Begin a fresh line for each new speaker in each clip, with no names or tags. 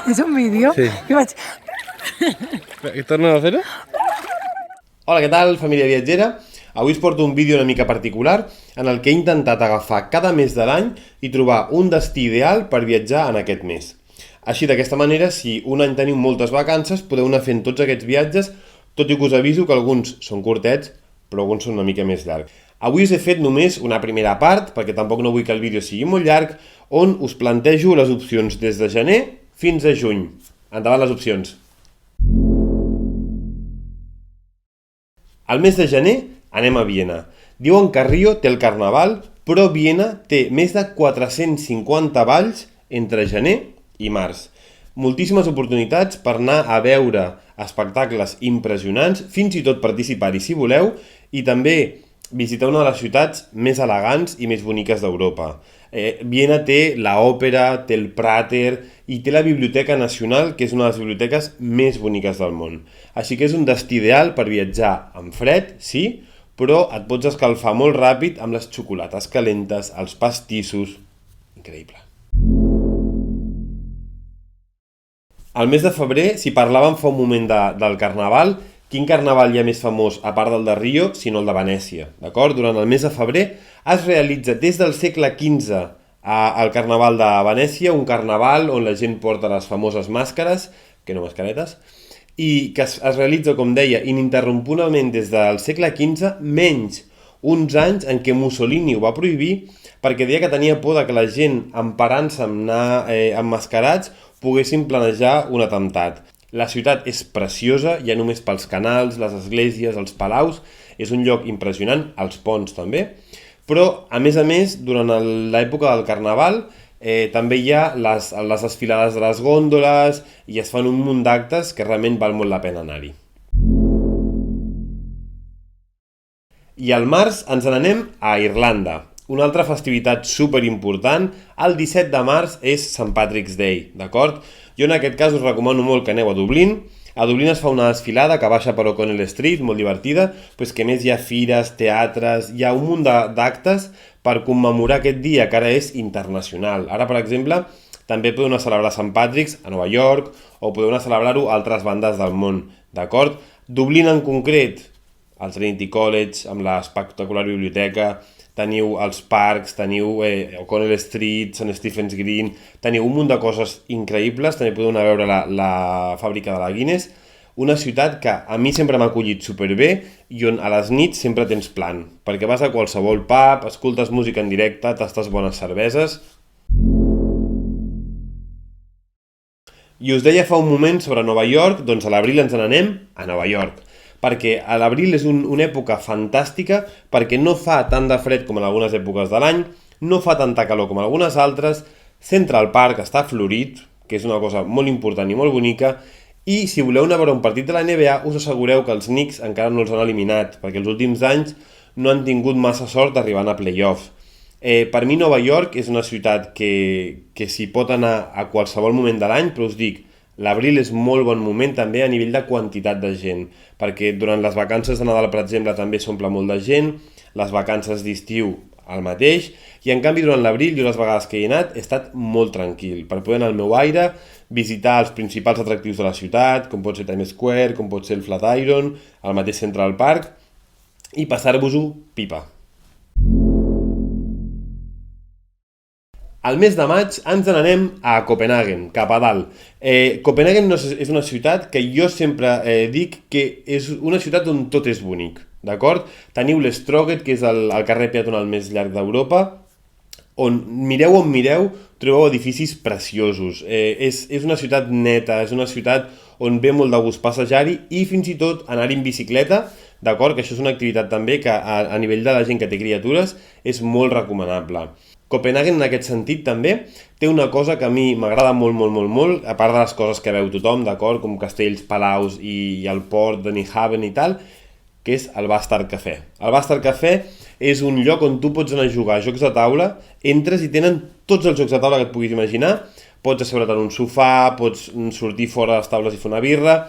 És un vídeo.
Sí.
I vaig...
Torna a fer-ho? Hola, què tal, família viatgera? Avui us porto un vídeo una mica particular en el que he intentat agafar cada mes de l'any i trobar un destí ideal per viatjar en aquest mes. Així, d'aquesta manera, si un any teniu moltes vacances, podeu anar fent tots aquests viatges, tot i que us aviso que alguns són curtets, però alguns són una mica més llargs. Avui us he fet només una primera part, perquè tampoc no vull que el vídeo sigui molt llarg, on us plantejo les opcions des de gener fins a juny. Endavant les opcions. Al mes de gener anem a Viena. Diuen que Rio té el carnaval, però Viena té més de 450 balls entre gener i març. Moltíssimes oportunitats per anar a veure espectacles impressionants, fins i tot participar-hi si voleu, i també visitar una de les ciutats més elegants i més boniques d'Europa. Viena té l'òpera, té el Prater i té la Biblioteca Nacional, que és una de les biblioteques més boniques del món. Així que és un destí ideal per viatjar amb fred, sí, però et pots escalfar molt ràpid amb les xocolates calentes, els pastissos... Increïble. Al mes de febrer, si parlàvem fa un moment del carnaval, quin carnaval hi ha més famós, a part del de Rio, sinó el de Venècia, d'acord? Durant el mes de febrer es realitza des del segle XV al carnaval de Venècia, un carnaval on la gent porta les famoses màscares, que no mascaretes, i que es realitza, com deia, ininterrompudament des del segle XV, menys uns anys en què Mussolini ho va prohibir perquè deia que tenia por de que la gent, emparant-se amb anar emmascarats, poguessin planejar un atemptat. La ciutat és preciosa, ja només pels canals, les esglésies, els palaus, és un lloc impressionant, els ponts també, però a més, durant l'època del carnaval també hi ha les desfilades de les gòndoles i es fan un munt d'actes que realment val molt la pena anar-hi. I al març ens n'anem a Irlanda. Una altra festivitat superimportant, el 17 de març és St. Patrick's Day, d'acord? Jo en aquest cas us recomano molt que aneu a Dublín. A Dublín es fa una desfilada que baixa per O'Connell Street, molt divertida, però que a més hi ha fires, teatres, hi ha un munt d'actes per commemorar aquest dia, que ara és internacional. Ara, per exemple, també podeu anar a celebrar St. Patrick's a Nova York o podeu anar a celebrar-ho a altres bandes del món, d'acord? Dublín en concret, el Trinity College, amb l'espectacular biblioteca, teniu els parcs, teniu O'Connell Street, St. Stephen's Green, teniu un munt de coses increïbles, també podeu anar a veure la fàbrica de la Guinness, una ciutat que a mi sempre m'ha acollit superbé i on a les nits sempre tens plan, perquè vas a qualsevol pub, escoltes música en directe, tastes bones cerveses... I us deia fa un moment sobre Nova York, doncs a l'abril ens n'anem a Nova York, perquè a l'abril és una època fantàstica perquè no fa tant de fred com en algunes èpoques de l'any, no fa tanta calor com en algunes altres, Central Park està florit, que és una cosa molt important i molt bonica, i si voleu anar a veure un partit de la NBA us assegureu que els Knicks encara no els han eliminat, perquè els últims anys no han tingut massa sort d'arribar a playoff. Per mi Nova York és una ciutat que s'hi pot anar a qualsevol moment de l'any, però us dic, l'abril és molt bon moment també a nivell de quantitat de gent, perquè durant les vacances de Nadal, per exemple, també s'omple molt de gent, les vacances d'estiu el mateix, i en canvi durant l'abril, jo les vegades que he anat, he estat molt tranquil, per poder anar al meu aire, visitar els principals atractius de la ciutat, com pot ser Times Square, com pot ser el Flatiron, el mateix Central Park, i passar-vos-ho pipa. Al mes de maig ens n'anem a Copenhaguen, cap a dalt. Copenhaguen és una ciutat que jo sempre dic que és una ciutat on tot és bonic, d'acord? Teniu l'Stroget, que és el carrer peatonal més llarg d'Europa, on mireu, trobeu edificis preciosos. És una ciutat neta, és una ciutat on ve molt de gust passejar-hi i fins i tot anar-hi en bicicleta, d'acord? Que això és una activitat també que a nivell de la gent que té criatures és molt recomanable. Copenhaguen en aquest sentit també té una cosa que a mi m'agrada molt, a part de les coses que veu tothom, d'acord, com castells, palaus i el port de Nyhavn i tal, que és el Bastard Café. El Bastard Café és un lloc on tu pots anar a jugar a jocs de taula, entres i tenen tots els jocs de taula que et puguis imaginar, pots asseure't en un sofà, pots sortir fora de les taules i fer una birra,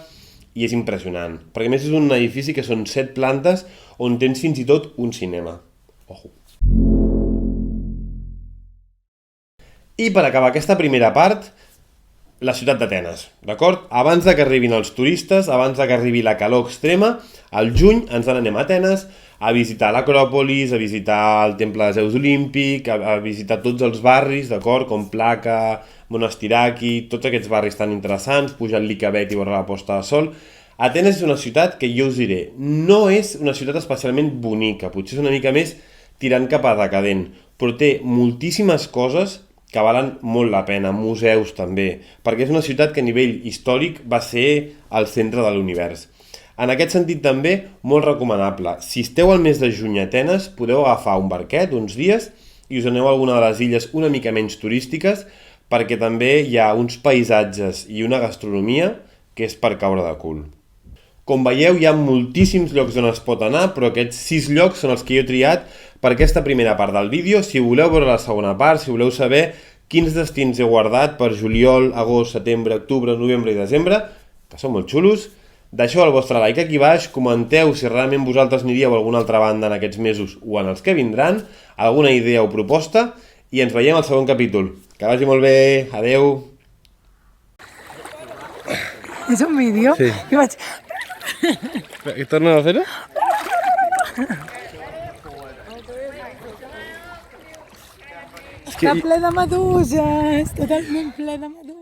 i és impressionant, perquè a més és un edifici que són 7 plantes on tens fins i tot un cinema. Ojo! I per acabar aquesta primera part, la ciutat d'Atenes, d'acord? Abans de que arribin els turistes, abans de que arribi la calor extrema, al juny ens n'anem a Atenes a visitar l'Acròpolis, a visitar el temple de Zeus Olímpic, a visitar tots els barris, d'acord? Com Plaka, Monastiraki, tots aquests barris tan interessants, pujar al Licabet i veure la posta de sol. Atenes és una ciutat que jo us diré, no és una ciutat especialment bonica, potser és una mica més tirant cap a decadent, però té moltíssimes coses que valen molt la pena, museus també, perquè és una ciutat que a nivell històric va ser el centre de l'univers. En aquest sentit també, molt recomanable. Si esteu al mes de juny a Atenes, podeu agafar un barquet, uns dies, i us aneu a alguna de les illes una mica menys turístiques, perquè també hi ha uns paisatges i una gastronomia que és per caure de cul. Com veieu, hi ha moltíssims llocs on es pot anar, però aquests 6 llocs són els que jo he triat per aquesta primera part del vídeo. Si voleu veure la segona part, si voleu saber quins destins he guardat per juliol, agost, setembre, octubre, novembre i desembre, que són molt xulos, deixeu el vostre like aquí baix, comenteu si realment vosaltres aniríeu a alguna altra banda en aquests mesos o en els que vindran, alguna idea o proposta, i ens veiem al segon capítol. Que vagi molt bé, adeu!
És un vídeo?
Sí.
I vaig...
I tornem a fer-ho?
Està ple de meduses, totalment ple de meduses.